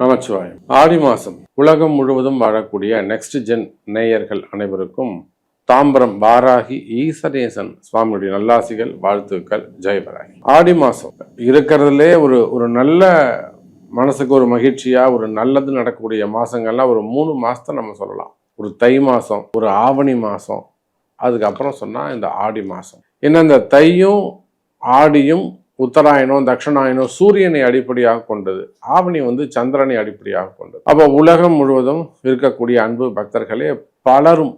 நமச்சிவாயம். ஆடி மாதம் உலகம் முழுவதும் வாழக்கூடிய நெக்ஸ்ட் ஜென் நேயர்கள் அனைவருக்கும் தாம்பரம் வாராகி ஈசனேசன் சுவாமியுடைய நல்லாசிகள், வாழ்த்துக்கள். ஜெயவராகி. ஆடி மாதம் இருக்கிறதுலே ஒரு நல்ல மனசுக்கு ஒரு மகிழ்ச்சியா ஒரு நல்லது நடக்கக்கூடிய மாசங்கள்லாம் ஒரு 3 மாசத்தை நம்ம சொல்லலாம். ஒரு தை மாதம், ஒரு ஆவணி மாதம், அதுக்கப்புறம் சொன்னால் இந்த ஆடி மாதம். ஏன்னா இந்த தையும் ஆடியும் உத்தராயணம் தட்சிணாயனம் சூரியனை அடிப்படையாக கொண்டது, ஆவணி சந்திரனை அடிப்படையாக கொண்டது. அப்போ உலகம் முழுவதும் இருக்கக்கூடிய அன்பு பக்தர்களே பலரும்,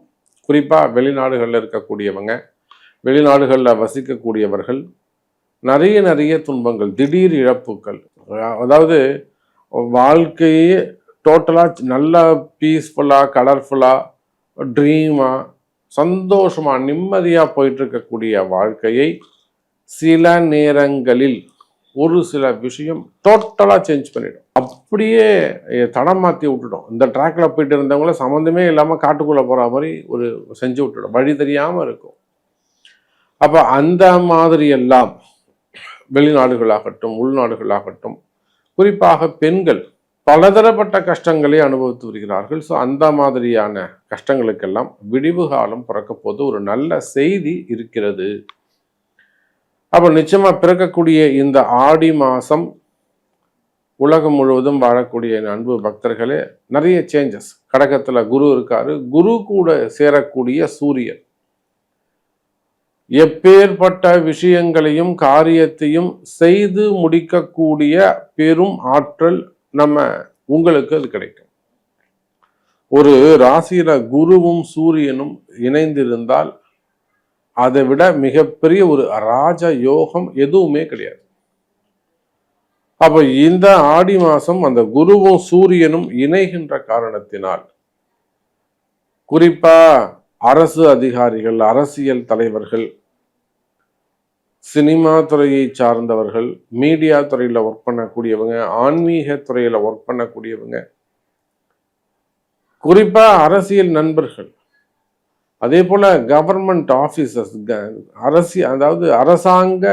குறிப்பாக வெளிநாடுகளில் இருக்கக்கூடியவங்க, வெளிநாடுகளில் வசிக்கக்கூடியவர்கள் நிறைய துன்பங்கள், திடீர் இழப்புகள், அதாவது வாழ்க்கையே டோட்டலாக நல்லா பீஸ்ஃபுல்லாக கலர்ஃபுல்லாக ட்ரீமாக சந்தோஷமாக நிம்மதியாக போயிட்டு இருக்கக்கூடிய வாழ்க்கையை சில நேரங்களில் ஒரு சில விஷயம் டோட்டலாக சேஞ்ச் பண்ணிடும். அப்படியே தடம் மாற்றி விட்டுடும். இந்த ட்ராக்ல போயிட்டு இருந்தவங்கள சம்மந்தமே இல்லாமல் காட்டுக்குள்ளே போகிற மாதிரி ஒரு செஞ்சு விட்டுடும், வழி தெரியாமல் இருக்கும். அப்போ அந்த மாதிரி எல்லாம் வெளிநாடுகளாகட்டும் உள்நாடுகளாகட்டும், குறிப்பாக பெண்கள் பலதரப்பட்ட கஷ்டங்களை அனுபவித்து வருகிறார்கள். ஸோ அந்த மாதிரியான கஷ்டங்களுக்கெல்லாம் விடிவு காலம் பிறக்க போது ஒரு நல்ல செய்தி இருக்கிறது. அப்போ நிச்சயமா பிறக்கக்கூடிய இந்த ஆடி மாதம் உலகம் முழுவதும் வாழக்கூடிய அன்பு பக்தர்களே நிறைய சேஞ்சஸ். கடகத்துல குரு இருக்காரு, குரு கூட சேரக்கூடிய சூரியன் எப்பேற்பட்ட விஷயங்களையும் காரியத்தையும் செய்து முடிக்கக்கூடிய பெரும் ஆற்றல் உங்களுக்கு அது கிடைக்கும். ஒரு ராசியில குருவும் சூரியனும் இணைந்திருந்தால் அதை விட மிகப்பெரிய ஒரு ராஜ யோகம் எதுவுமே கிடையாது. அப்ப இந்த ஆடி மாசம் அந்த குருவும் சூரியனும் இணைகின்ற காரணத்தினால் குறிப்பா அரசு அதிகாரிகள், அரசியல் தலைவர்கள், சினிமா துறையை சார்ந்தவர்கள், மீடியா துறையில ஒர்க் பண்ணக்கூடியவங்க, ஆன்மீக துறையில ஒர்க் பண்ணக்கூடியவங்க, குறிப்பா அரசியல் நண்பர்கள், அதே போல கவர்மெண்ட் ஆபீசர்ஸ், அதாவது அரசாங்க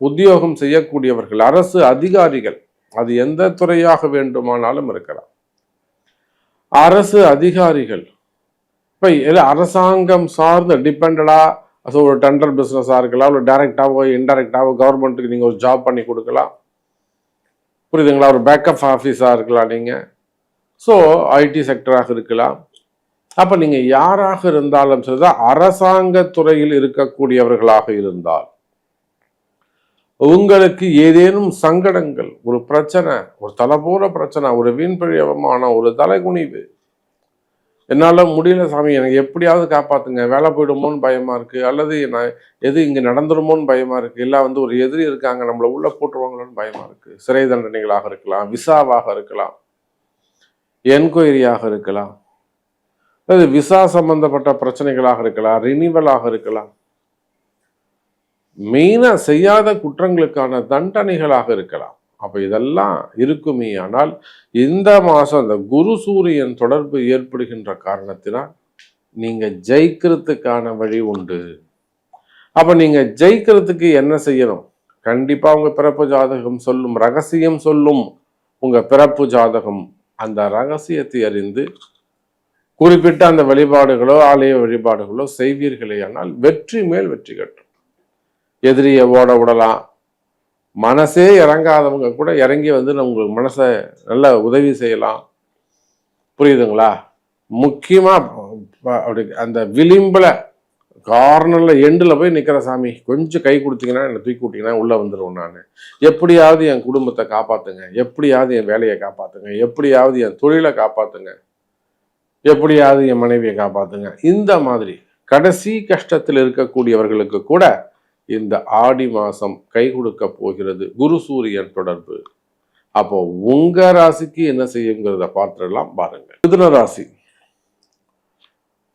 உத்தியோகம் செய்யக்கூடியவர்கள், அரசு அதிகாரிகள், அது எந்த துறையாக வேண்டுமானாலும் இருக்கலாம். அரசு அதிகாரிகள் இப்ப அரசாங்கம் சார்ந்த டிபெண்டடா ஒரு டெண்டர் பிசினஸா இருக்கலாம், ஒரு டைரக்டாவோ இன்டைரக்டாவோ கவர்மெண்ட்டுக்கு நீங்க ஒரு ஜாப் பண்ணி கொடுக்கலாம், புரியுதுங்களா? ஒரு பேக்கப் ஆஃபீஸா இருக்கலாம் நீங்க. ஸோ ஐடி செக்டராக இருக்கலாம். அப்ப நீங்க யாராக இருந்தாலும் சரிதான், அரசாங்க துறையில் இருக்கக்கூடியவர்களாக இருந்தால் உங்களுக்கு ஏதேனும் சங்கடங்கள், ஒரு பிரச்சனை, ஒரு தலைபோற பிரச்சனை, ஒரு வீண்பிழையமான ஒரு தலைகுனிவு, என்னால முடியல சாமி, எனக்கு எப்படியாவது காப்பாத்துங்க, வேலை போயிடுமோன்னு பயமா இருக்கு, அல்லது எது இங்க நடந்துருமோன்னு பயமா இருக்கு, இல்ல ஒரு எதிரி இருக்காங்க நம்மள உள்ள போட்டுருவாங்களோன்னு பயமா இருக்கு, சிறை தண்டனைகளாக இருக்கலாம், விசாவாக இருக்கலாம், என்கொயரியாக இருக்கலாம், அது விசா சம்பந்தப்பட்ட பிரச்சனைகளாக இருக்கலாம், ரினிவலாக இருக்கலாம், மெயினா செய்யாத குற்றங்களுக்கான தண்டனைகளாக இருக்கலாம். அப்ப இதெல்லாம் இருக்குமே. ஆனால் இந்த மாசம் அந்த குரு சூரியன் தொடர்பு ஏற்படுகின்ற காரணத்தினால் நீங்க ஜெயிக்கிறதுக்கான வழி உண்டு. அப்ப நீங்க ஜெயிக்கிறதுக்கு என்ன செய்யணும்? கண்டிப்பா உங்க பிறப்பு ஜாதகம் சொல்லும், ரகசியம் சொல்லும் உங்க பிறப்பு ஜாதகம். அந்த ரகசியத்தை அறிந்து குறிப்பிட்ட அந்த வழிபாடுகளோ ஆலய வழிபாடுகளோ செய்வீர்களே ஆனால் வெற்றி மேல் வெற்றி கட்டும். எதிரியை ஓட விடலாம். மனசே இறங்காதவங்க கூட இறங்கி உங்களுக்கு மனசை நல்ல உதவி செய்யலாம், புரியுதுங்களா? முக்கியமா அப்படி அந்த விளிம்புல கார்னர்ல எண்டில் போய் நிக்கிற சாமி, கொஞ்சம் கை கொடுத்தீங்கன்னா என்னை தூக்கி விட்டீங்கன்னா உள்ள வந்துடுவேன், நான் எப்படியாவது என் குடும்பத்தை காப்பாத்துங்க, எப்படியாவது என் வேலையை காப்பாத்துங்க, எப்படியாவது என் தொழிலை காப்பாத்துங்க, எப்படியாவது என் மனைவியை காப்பாத்துங்க. இந்த மாதிரி கடைசி கஷ்டத்தில் இருக்கக்கூடியவர்களுக்கு கூட இந்த ஆடி மாசம் கை கொடுக்க போகிறது குரு சூரியன் தொடர்பு. அப்போ உங்க ராசிக்கு என்ன செய்யுங்கிறத பார்த்துடலாம், பாருங்க. மிதுன ராசி,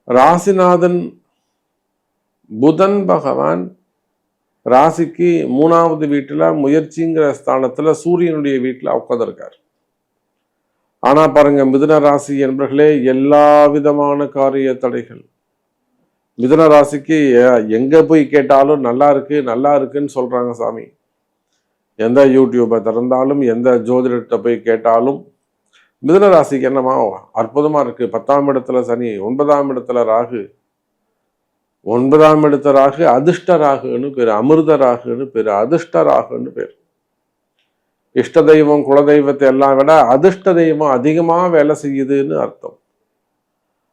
ராசிநாதன் புதன் பகவான் ராசிக்கு 3வது வீட்டுல முயற்சிங்கிற ஸ்தானத்துல சூரியனுடைய வீட்டுல உட்கார்ந்திருக்கார். ஆனா பாருங்க, மிதுன ராசி என்பர்களே, எல்லா விதமான காரிய தடைகள், மிதுன ராசிக்கு எங்க போய் கேட்டாலும் நல்லா இருக்கு நல்லா இருக்குன்னு சொல்றாங்க சாமி. எந்த யூடியூபை திறந்தாலும் எந்த ஜோதிடத்தை போய் கேட்டாலும் மிதுன ராசிக்கு என்னமா அற்புதமா இருக்கு, 10ஆம் இடத்துல சனி, 9ஆம் இடத்துல ராகு, 9ஆம் இடத்துல ராகு அதிர்ஷ்ட ராகுன்னு பேரு, அமிர்த ராகுன்னு பேரு, அதிர்ஷ்ட ராகுன்னு பேரு. இஷ்ட தெய்வம் குலதெய்வத்தை எல்லாம் விட அதிர்ஷ்ட தெய்வம் அதிகமா வேலை செய்யுதுன்னு அர்த்தம்.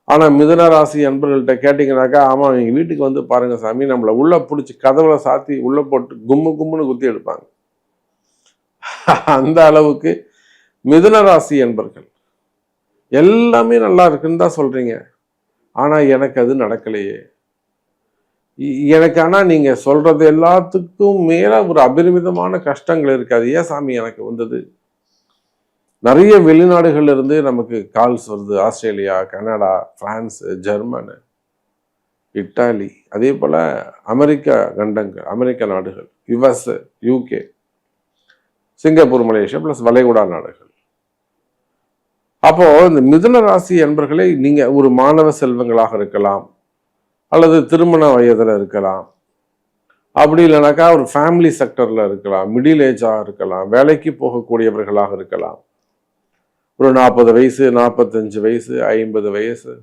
ஆனா மிதுன ராசி அன்பர்கள்ட்ட கேட்டீங்கன்னாக்கா, ஆமா எங்க வீட்டுக்கு வந்து பாருங்க சாமி, நம்மள உள்ள பிடிச்சி கதவுல சாத்தி உள்ள போட்டு கும்மு கும்முன்னு குத்தி எடுப்பாங்க. அந்த அளவுக்கு மிதுன ராசி என்பர்கள் எல்லாமே நல்லா இருக்குன்னு தான் சொல்றீங்க. ஆனா எனக்கு அது நடக்கலையே. எனக்கு ஆனா நீங்க சொல்றது எல்லாத்துக்கும் மேல ஒரு அபரிமிதமான கஷ்டங்கள் இருக்காது. ஏன் சாமி எனக்கு வந்தது? நிறைய வெளிநாடுகள்ல இருந்து நமக்கு கால்ஸ் வருது. Australia, Canada, France, Germany, Italy, அதே போல அமெரிக்க நாடுகள், US, UK, Singapore, Malaysia plus வளைகுடா நாடுகள். அப்போ இந்த மிதுன ராசி என்பர்களை நீங்க ஒரு மாணவ செல்வங்களாக இருக்கலாம், அல்லது திருமண வயதுல இருக்கலாம், அப்படி இல்லைனாக்கா ஒரு ஃபேமிலி செக்டர்ல இருக்கலாம், மிடில் ஏஜா இருக்கலாம், வேலைக்கு போகக்கூடியவர்களாக இருக்கலாம், ஒரு 40 வயசு, 45 வயசு, 50 வயசு.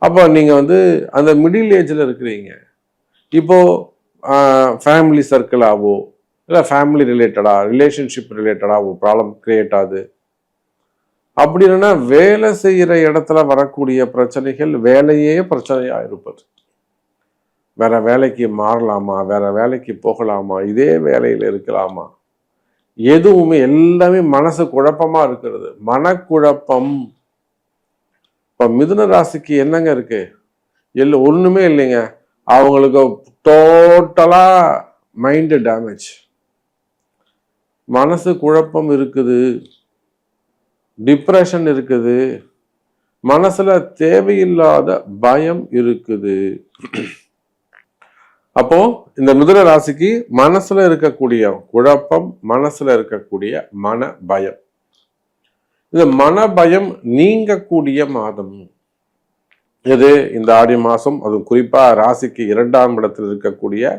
அப்போ நீங்க வந்து அந்த மிடில் ஏஜ்ல இருக்கிறீங்க. இப்போ ஃபேமிலி சர்க்கிளாவோ இல்லை ஃபேமிலி ரிலேட்டடா, ரிலேஷன்ஷிப் ரிலேட்டடா ஒரு ப்ராப்ளம் கிரியேட் ஆகுது. அப்படி இல்லைன்னா வேலை செய்யற இடத்துல வரக்கூடிய பிரச்சனைகள் வேலையே பிரச்சனையா இருப்பது. வேற வேலைக்கு மாறலாமா, வேற வேலைக்கு போகலாமா, இதே வேலையில இருக்கலாமா, எதுவுமே எல்லாமே மனசு குழப்பமா இருக்கிறது. மனக்குழப்பம். இப்ப மிதுன ராசிக்கு என்னங்க இருக்கு? ஒண்ணுமே இல்லைங்க. அவங்களுக்கு டோட்டலா மைண்ட் டேமேஜ், மனசு குழப்பம் இருக்குது, டிப்ரெஷன் இருக்குது, மனசுல தேவையில்லாத பயம் இருக்குது. அப்போ இந்த மிதுன ராசிக்கு மனசுல இருக்கக்கூடிய குழப்பம், மனசுல இருக்கக்கூடிய மன பயம், இந்த மன பயம் நீங்கக்கூடிய மாதம் இது இந்த ஆடி மாசம். அது குறிப்பா ராசிக்கு 2ஆம் இடத்தில் இருக்கக்கூடிய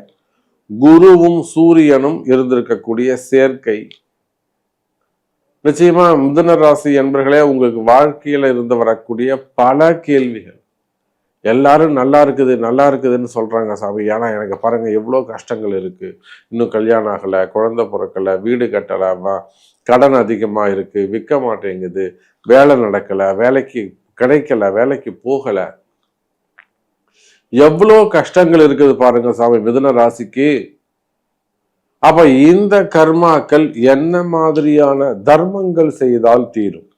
குருவும் சூரியனும் இருந்திருக்கக்கூடிய சேர்க்கை நிச்சயமா மிதுன ராசி என்பர்களே உங்களுக்கு வாழ்க்கையில இருந்து வரக்கூடிய பல கேள்விகள். எல்லாரும் நல்லா இருக்குதுன்னு சொல்றாங்க சாமி. ஏன்னா எனக்கு பாருங்க எவ்வளோ கஷ்டங்கள் இருக்கு, இன்னும் கல்யாணம் ஆகலை, குழந்தை பிறக்கலை, வீடு கட்டலை, கடன் அதிகமா இருக்கு, விற்க மாட்டேங்குது, வேலை நடக்கலை, வேலைக்கு கிடைக்கல, வேலைக்கு போகல, எவ்வளோ கஷ்டங்கள் இருக்குது பாருங்க சாமி மிதுன ராசிக்கு. அப்ப இந்த கர்மாக்கள் என்ன மாதிரியான தர்மங்கள் செய்தால் தீரும்?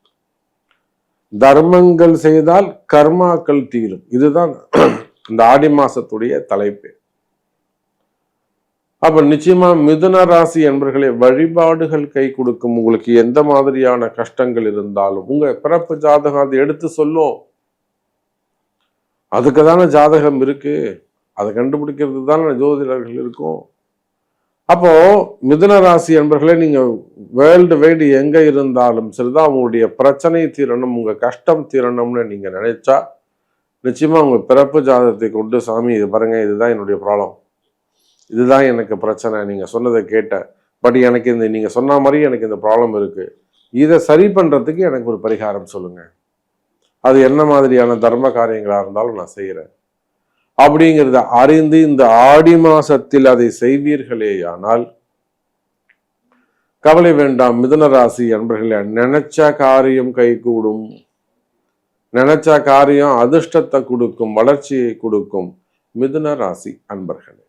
தர்மங்கள் செய்தால் கர்மாக்கள் தீரும். இதுதான் இந்த ஆடி மாசத்துடைய தலைப்பு. அப்ப நிச்சயமா மிதுன ராசி என்பர்களே வழிபாடுகள் கை கொடுக்கும். உங்களுக்கு எந்த மாதிரியான கஷ்டங்கள் இருந்தாலும் உங்க பிறப்பு ஜாதகம் அதை எடுத்து சொல்லும். அதுக்கு தானே ஜாதகம் இருக்கு, அதை கண்டுபிடிக்கிறது தானே ஜோதிடர்கள் இருக்கும். அப்போ மிதுன ராசி என்பர்களே நீங்க வேர்ல்டு வைடு எங்க இருந்தாலும் சரிதான், உங்களுடைய பிரச்சனை தீரணும், உங்க கஷ்டம் தீரணும்னு நீங்க நினைச்சா நிச்சயமா உங்க பிறப்பு ஜாதகத்தை கொண்டு, சாமி இது பாருங்க, இதுதான் என்னுடைய ப்ராப்ளம், இதுதான் எனக்கு பிரச்சனை, நீங்க சொன்னதை கேட்டேன், பட் எனக்கு நீங்க சொன்ன மாதிரி எனக்கு இந்த ப்ராப்ளம் இருக்கு, இதை சரி பண்றதுக்கு எனக்கு ஒரு பரிகாரம் சொல்லுங்க, அது என்ன மாதிரியான தர்ம காரியங்களா இருந்தாலும் நான் செய்யறேன் அப்படிங்கிறத அறிந்து இந்த ஆடி மாசத்தில் அதை செய்வீர்களேயானால் கவலை வேண்டாம். மிதுன ராசி அன்பர்களே, நினைச்ச காரியம் கைகூடும், நினைச்ச காரியம் அதிர்ஷ்டத்தை கொடுக்கும், வளர்ச்சியை கொடுக்கும். மிதுன ராசி அன்பர்களே.